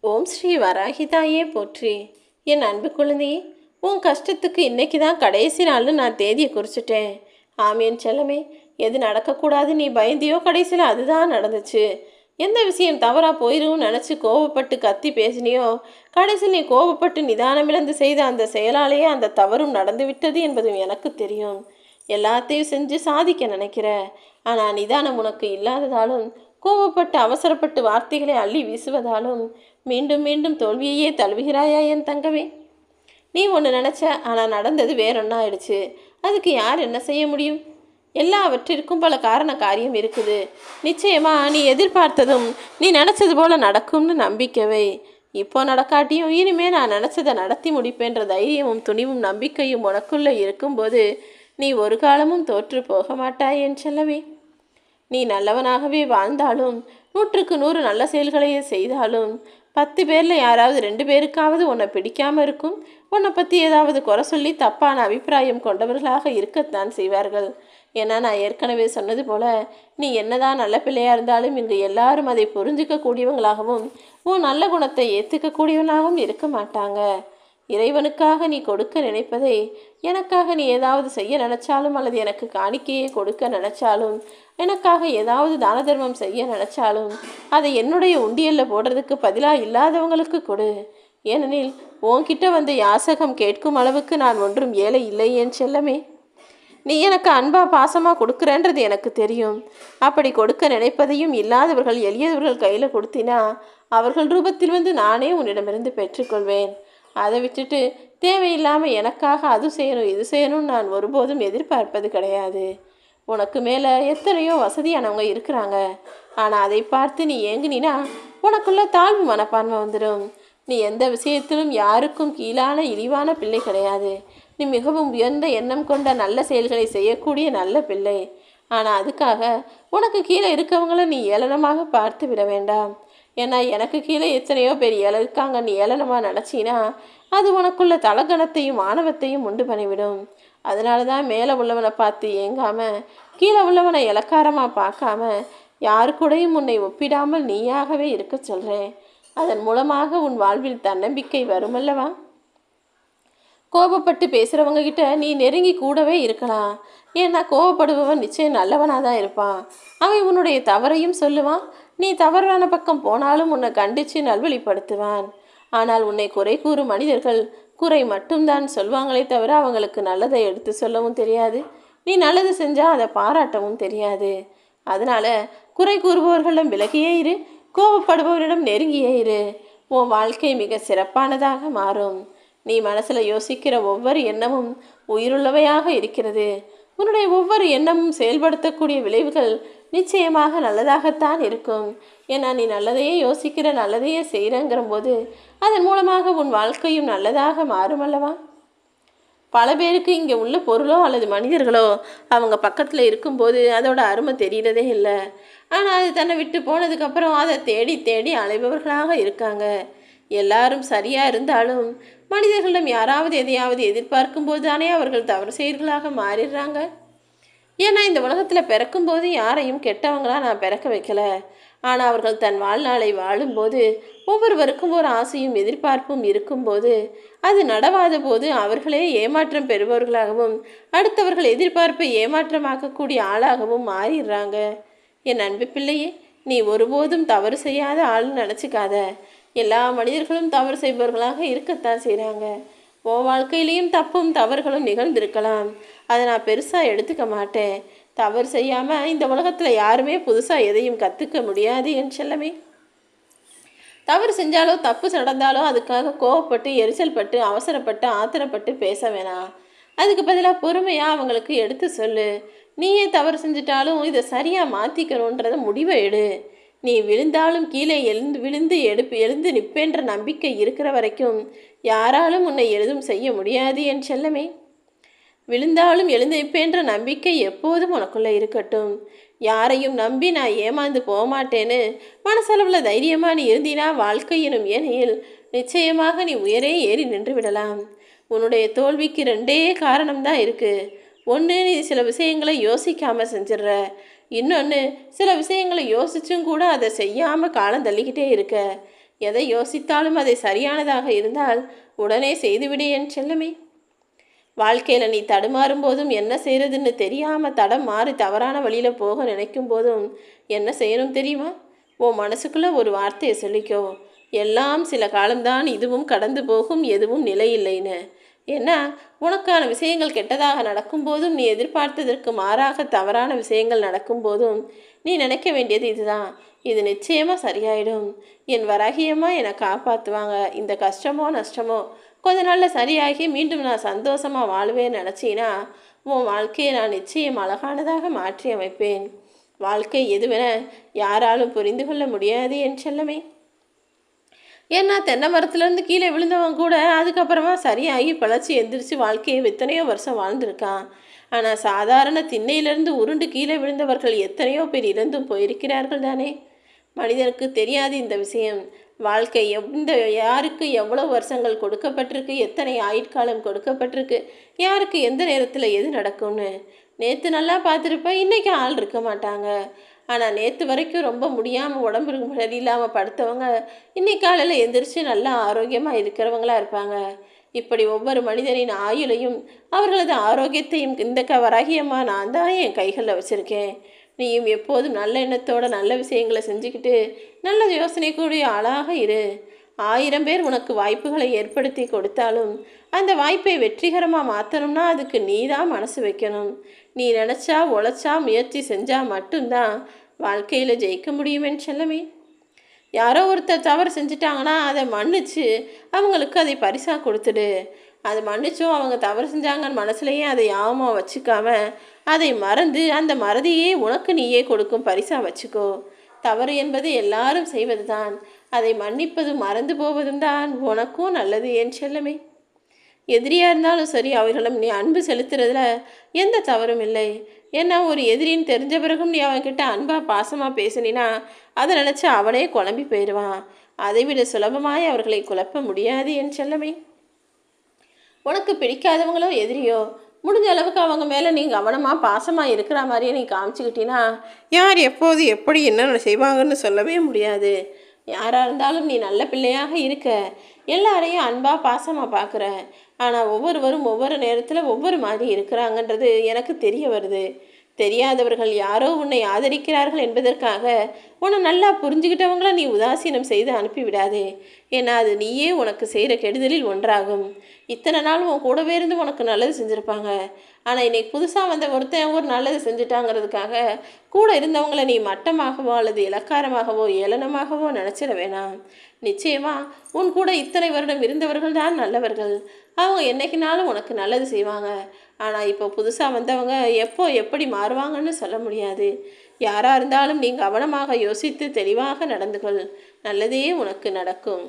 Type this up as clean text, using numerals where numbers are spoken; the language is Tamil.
ஓம் ஸ்ரீ வராகிதாயே போற்றி. என் அன்பு குழந்தையே, உன் கஷ்டத்துக்கு இன்னைக்கு தான் கடைசி நாள்னு நான் தேதியை குறிச்சிட்டேன். ஆமீன் செல்லமே. எது நடக்கக்கூடாது நீ பயந்தியோ கடைசியில் அதுதான் நடந்துச்சு. எந்த விஷயம் தவறாக போயிடும் நினச்சி கோபப்பட்டு கத்தி பேசினியோ கடைசியில் நீ கோபப்பட்டு நிதானமிழந்து செய்த அந்த செயலாலேயே அந்த தவறும் நடந்து விட்டது என்பதும் எனக்கு தெரியும். எல்லாத்தையும் செஞ்சு சாதிக்க நினைக்கிற, ஆனால் நிதானம் உனக்கு இல்லாததாலும் கோபப்பட்டு அவசரப்பட்டு வார்த்தைகளை அள்ளி வீசுவதாலும் மீண்டும் மீண்டும் தோல்வியையே தழுவுகிறாயா என் தங்கமே? நீ ஒன்று நினச்ச, ஆனால் நடந்தது வேறொன்னா ஆயிடுச்சு. அதுக்கு யார் என்ன செய்ய முடியும்? எல்லாவற்றிற்கும் பல காரண காரியம் இருக்குது. நிச்சயமாக நீ எதிர்பார்த்ததும் நீ நினச்சது போல் நடக்கும்னு நம்பிக்கவை. இப்போ நடக்காட்டியும் இனிமேல் நான் நினச்சதை நடத்தி முடிப்பேன்ற தைரியமும் துணிவும் நம்பிக்கையும் உனக்குள்ளே இருக்கும்போது நீ ஒரு காலமும் தோற்று போக மாட்டாய் என் செல்லவே. நீ நல்லவனாகவே வாழ்ந்தாலும் 100க்கு 100 நல்ல செயல்களையே செய்தாலும் 10 பேரில் யாராவது 2 பேருக்காவது உன்னை பிடிக்காமல் இருக்கும். உன்னை பற்றி ஏதாவது குறை சொல்லி தப்பான அபிப்பிராயம் கொண்டவர்களாக இருக்கத்தான் செய்வார்கள். ஏன்னா நான் ஏற்கனவே சொன்னது போல நீ என்னதான் நல்ல பிள்ளையாக இருந்தாலும் இங்கு எல்லாரும் அதை புரிஞ்சிக்கக்கூடியவங்களாகவும் உன் நல்ல குணத்தை ஏற்றுக்கக்கூடியவனாகவும் இருக்க மாட்டாங்க. இறைவனுக்காக நீ கொடுக்க நினைப்பதை எனக்காக நீ ஏதாவது செய்ய நினைச்சாலும் அல்லது எனக்கு காணிக்கையை கொடுக்க நினைச்சாலும் எனக்காக ஏதாவது தான தர்மம் செய்ய நினைச்சாலும் அதை என்னுடைய உண்டியலில் போடுறதுக்கு பதிலாக இல்லாதவங்களுக்கு கொடு. ஏனெனில் உன்கிட்ட வந்து யாசகம் கேட்கும் அளவுக்கு நான் ஒன்றும் ஏழை இல்லை என் செல்லமே. நீ எனக்கு அன்பா பாசமாக கொடுக்குறேன்றது எனக்கு தெரியும். அப்படி கொடுக்க நினைப்பதையும் இல்லாதவர்கள் எளியவர்கள் கையில் கொடுத்தினா அவர்கள் ரூபத்தில் வந்து நானே உன்னிடமிருந்து பெற்றுக்கொள்வேன். அதை விட்டுட்டு தேவையில்லாமல் எனக்காக அது செய்யணும் இது செய்யணும்னு நான் ஒருபோதும் எதிர்பார்ப்பது கிடையாது. உனக்கு மேலே எத்தனையோ வசதியானவங்க இருக்கிறாங்க. ஆனால் அதை பார்த்து நீ ஏங்குனினா உனக்குள்ள தாழ்வு மனப்பான்மை வந்துடும். நீ எந்த விஷயத்திலும் யாருக்கும் கீழான இழிவான பிள்ளை கிடையாது. நீ மிகவும் உயர்ந்த எண்ணம் கொண்ட நல்ல செயல்களை செய்யக்கூடிய நல்ல பிள்ளை. ஆனால் அதுக்காக உனக்கு கீழே இருக்கவங்கள நீ ஏளனமாக பார்த்து விட வேண்டாம். ஏன்னா எனக்கு கீழே எத்தனையோ பேர் ஏழை இருக்காங்க நீ ஏளனமாக நினச்சினா அது உனக்குள்ள தலகணத்தையும் ஆணவத்தையும் உண்டு பண்ணிவிடும். அதனால தான் மேலே உள்ளவனை பார்த்து ஏங்காமல் கீழே உள்ளவனை இலக்காரமாக பார்க்காம யாரு கூடயும் உன்னை ஒப்பிடாமல் நீயாகவே இருக்க சொல்கிறேன். அதன் மூலமாக உன் வாழ்வில் தன்னம்பிக்கை வருமல்லவா? கோபப்பட்டு பேசுகிறவங்க கிட்ட நீ நெருங்கி கூடவே இருக்கலாம். ஏன்னா கோபப்படுபவன் நிச்சயம் நல்லவனாக தான் இருப்பான். அவன் உன்னுடைய தவறையும் சொல்லுவான். நீ தவறான பக்கம் போனாலும் உன்னை கண்டித்து நல்வழிப்படுத்துவான். ஆனால் உன்னை குறை கூறும் மனிதர்கள் குறை மட்டும்தான் சொல்வாங்களே தவிர அவங்களுக்கு நல்லதை எடுத்து சொல்லவும் தெரியாது. நீ நல்லது செஞ்சால் அதை பாராட்டவும் தெரியாது. அதனால் குறை கூறுபவர்களிடம் விலகியே இரு, கோபப்படுபவரிடம் நெருங்கியே இரு. உன் வாழ்க்கை மிக சிறப்பானதாக மாறும். நீ மனசில் யோசிக்கிற ஒவ்வொரு எண்ணமும் உயிருள்ளவையாக இருக்கிறது. உன்னுடைய ஒவ்வொரு எண்ணமும் செயல்படுத்தக்கூடிய விளைவுகள் நிச்சயமாக நல்லதாகத்தான் இருக்கும். ஏன்னா நீ நல்லதையே யோசிக்கிற நல்லதையே செய்கிறங்கிற போது அதன் மூலமாக உன் வாழ்க்கையும் நல்லதாக மாறுமல்லவா? பல பேருக்கு இங்கே உள்ள பொருளோ அல்லது மனிதர்களோ அவங்க பக்கத்தில் இருக்கும்போது அதோட அருமை தெரியறதே இல்லை. ஆனால் அது தன்னை விட்டு போனதுக்கப்புறம் அதை தேடி தேடி அலைபவர்களாக இருக்காங்க. எல்லாரும் சரியாக இருந்தாலும் மனிதர்களிடம் யாராவது எதையாவது எதிர்பார்க்கும் போது தானே அவர்கள் தவறு செயல்களாக மாறிடுறாங்க. ஏன்னா இந்த உலகத்தில் பிறக்கும்போது யாரையும் கெட்டவங்களாக நான் பிறக்க வைக்கல. ஆனால் அவர்கள் தன் வாழ்நாளை வாழும்போது ஒவ்வொருவருக்கும் ஒரு ஆசையும் எதிர்பார்ப்பும் இருக்கும்போது அது நடவாத போது அவர்களே ஏமாற்றம் பெறுபவர்களாகவும் அடுத்தவர்கள் எதிர்பார்ப்பை ஏமாற்றமாக்கக்கூடிய ஆளாகவும் மாறிடுறாங்க. என் அன்பு பிள்ளையே, நீ ஒருபோதும் தவறு செய்யாத ஆள்னு நினச்சிக்காத. எல்லா மனிதர்களும் தவறு செய்பவர்களாக இருக்கத்தான் செய்கிறாங்க. உன் வாழ்க்கையிலையும் தப்பும் தவறுகளும் நிகழ்ந்திருக்கலாம். அதை நான் பெருசாக எடுத்துக்க மாட்டேன். தவறு செய்யாமல் இந்த உலகத்தில் யாருமே புதுசாக எதையும் கற்றுக்க முடியாது என் செல்லமே. தவறு செஞ்சாலோ தப்பு நடந்தாலோ அதுக்காக கோவப்பட்டு எரிச்சல் பட்டு அவசரப்பட்டு ஆத்திரப்பட்டு பேச வேணாம். அதுக்கு பதிலாக பொறுமையாக அவங்களுக்கு எடுத்து சொல்லு. நீயே தவறு செஞ்சிட்டாலும் இதை சரியாக மாற்றிக்கணுன்றத முடிவை எடு. நீ விழுந்தாலும் கீழே எழுந்து நிற்பேன்ற நம்பிக்கை இருக்கிற வரைக்கும் யாராலும் உன்னை எதுவும் செய்ய முடியாது என் செல்லமே. விழுந்தாலும் எழுந்து நிற்பேன்ற நம்பிக்கை எப்போதும் உனக்குள்ளே இருக்கட்டும். யாரையும் நம்பி நான் ஏமாந்து போக மாட்டேன்னு மனசளவில் தைரியமாக நீ இருந்தினா வாழ்க்கை எனும் ஏனையில் நிச்சயமாக நீ உயரே ஏறி நின்று விடலாம். உன்னுடைய தோல்விக்கு 2 காரணம்தான் இருக்குது. ஒன்று, நீ சில விஷயங்களை யோசிக்காமல் செஞ்சிடுற. இன்னொன்று, சில விஷயங்களை யோசிச்சும் கூட அதை செய்யாமல் காலம் தள்ளிக்கிட்டே இருக்க. எதை யோசித்தாலும் அதை சரியானதாக இருந்தால் உடனே செய்துவிடு என் செல்லமே. வாழ்க்கையில் நீ தடுமாறும் போதும் என்ன செய்யறதுன்னு தெரியாமல் தடம் மாறி தவறான வழியில் போக நினைக்கும் போதும் என்ன செய்யணும் தெரியுமா? உன் மனசுக்குள்ளே ஒரு வார்த்தையை சொல்லிக்கோ, எல்லாம் சில காலம்தான், இதுவும் கடந்து போகும், எதுவும் நிலையில்லைன்னு. ஏன்னா உனக்கான விஷயங்கள் கெட்டதாக நடக்கும்போதும், நீ எதிர்பார்த்ததற்கு மாறாக தவறான விஷயங்கள் நடக்கும்போதும் நீ நினைக்க வேண்டியது இதுதான், இது நிச்சயமாக சரியாயிடும், என் வராகியமாக என்னை காப்பாற்றுவாங்க, இந்த கஷ்டமோ நஷ்டமோ கொஞ்ச நாளில் சரியாகி மீண்டும் நான் சந்தோஷமாக வாழ்வேன்னு நினச்சின்னா உன் வாழ்க்கையை நான் நிச்சயம் அழகானதாக மாற்றி அமைப்பேன். வாழ்க்கை எதுவென யாராலும் புரிந்து கொள்ள முடியாது என் செல்லமே. ஏன்னா தென்னை மரத்துலேருந்து கீழே விழுந்தவன் கூட அதுக்கப்புறமா சரியாகி பழச்சி எந்திரிச்சு வாழ்க்கையை எத்தனையோ வருஷம் வாழ்ந்திருக்கான். ஆனால் சாதாரண திண்ணையிலிருந்து உருண்டு கீழே விழுந்தவர்கள் எத்தனையோ பேர் இறந்தும் போயிருக்கிறார்கள் தானே. மனிதனுக்கு தெரியாது இந்த விஷயம். வாழ்க்கை யாருக்கு எவ்வளோ வருஷங்கள் கொடுக்கப்பட்டிருக்கு, எத்தனை ஆயுட்காலம் கொடுக்கப்பட்டிருக்கு, யாருக்கு எந்த நேரத்தில் எது நடக்கும்னு. நேற்று நல்லா பார்த்துருப்ப, இன்றைக்கி ஆள் இருக்க மாட்டாங்க. ஆனால் நேற்று வரைக்கும் ரொம்ப முடியாமல் உடம்புக்கு சரியில்லாமல் படுத்தவங்க இன்னைக்கு காலையில் எந்திரிச்சு நல்லா ஆரோக்கியமாக இருக்கிறவங்களா இருப்பாங்க. இப்படி ஒவ்வொரு மனிதனின் ஆயுளையும் அவர்களது ஆரோக்கியத்தையும் இந்த வராகியமாக நான் தான் என் கைகளில் வச்சுருக்கேன். நீயும் எப்போதும் நல்ல எண்ணத்தோட நல்ல விஷயங்களை செஞ்சுக்கிட்டு நல்ல யோசனை கூடிய ஆளாக இரு. 1000 பேர் உனக்கு வாய்ப்புகளை ஏற்படுத்தி கொடுத்தாலும் அந்த வாய்ப்பை வெற்றிகரமாக மாற்றணும்னா அதுக்கு நீ தான் மனசு வைக்கணும். நீ நினச்சா உழைச்சா முயற்சி செஞ்சால் மட்டும்தான் வாழ்க்கையில் ஜெயிக்க முடியுமென்னு செல்லமே. யாரோ ஒருத்தர் தவறு செஞ்சிட்டாங்கன்னா அதை மன்னிச்சு அவங்களுக்கு அதை பரிசாக கொடுத்துடு. அதை மன்னிச்சும் அவங்க தவறு செஞ்சாங்கன்னு மனசுலையே அதை யாபமாக வச்சுக்காம அதை மறந்து அந்த மறதியே உனக்கு நீயே கொடுக்கும் பரிசாக வச்சுக்கோ. தவறு என்பது எல்லாரும் செய்வது தான், அதை மன்னிப்பதும் மறந்து போவதும் தான் உனக்கும் நல்லது என் செல்லமே. எதிரியாக இருந்தாலும் சரி, அவர்களிடம் நீ அன்பு செலுத்துறதுல எந்த தவறும் இல்லை. ஏன்னா ஒரு எதிரின்னு தெரிஞ்ச பிறகும் நீ அவன்கிட்ட அன்பாக பாசமாக பேசினா அதை நினச்சி அவனே குழம்பி போயிடுவான். அதைவிட சுலபமாய் அவர்களை குழப்ப முடியாது என் செல்லமே. உனக்கு பிடிக்காதவங்களோ எதிரியோ முடிஞ்ச அளவுக்கு அவங்க மேலே நீ கவனமாக பாசமாக இருக்கிற மாதிரியே நீ காமிச்சிக்கிட்டீன்னா யார் எப்போது எப்படி என்ன செய்வாங்கன்னு சொல்லவே முடியாது. யாராக இருந்தாலும் நீ நல்ல பிள்ளையாக இருக்க, எல்லாரையும் அன்பாக பாசமாக பார்க்குற. ஆனால் ஒவ்வொருவரும் ஒவ்வொரு நேரத்தில் ஒவ்வொரு மாதிரி இருக்கிறாங்கன்றது எனக்கு தெரிய வருது. தெரியாதவர்கள் யாரோ உன்னை ஆதரிக்கிறார்கள் என்பதற்காக உன்னை நல்லா புரிஞ்சுக்கிட்டவங்கள நீ உதாசீனம் செய்து அனுப்பிவிடாதே. ஏன்னா அது நீயே உனக்கு செய்கிற கெடுதலில் ஒன்றாகும். இத்தனை நாள் உன் கூடவே இருந்து உனக்கு நல்லது செஞ்சுருப்பாங்க. ஆனால் இன்னைக்கு புதுசாக வந்த ஒருத்தன் ஒரு நல்லது செஞ்சுட்டாங்கிறதுக்காக கூட இருந்தவங்கள நீ மட்டமாகவோ அல்லது இலக்காரமாகவோ ஏளனமாகவோ நினச்சிட வேணாம். நிச்சயமாக உன் கூட இத்தனை வருடம் இருந்தவர்கள் தான் நல்லவர்கள். அவங்க என்றைக்குனாலும் உனக்கு நல்லது செய்வாங்க. ஆனால் இப்போ புதுசாக வந்தவங்க எப்போ எப்படி மாறுவாங்கன்னு சொல்ல முடியாது. யாராக இருந்தாலும் நீ கவனமாக யோசித்து தெளிவாக நடந்து கொள். நல்லதே உனக்கு நடக்கும்.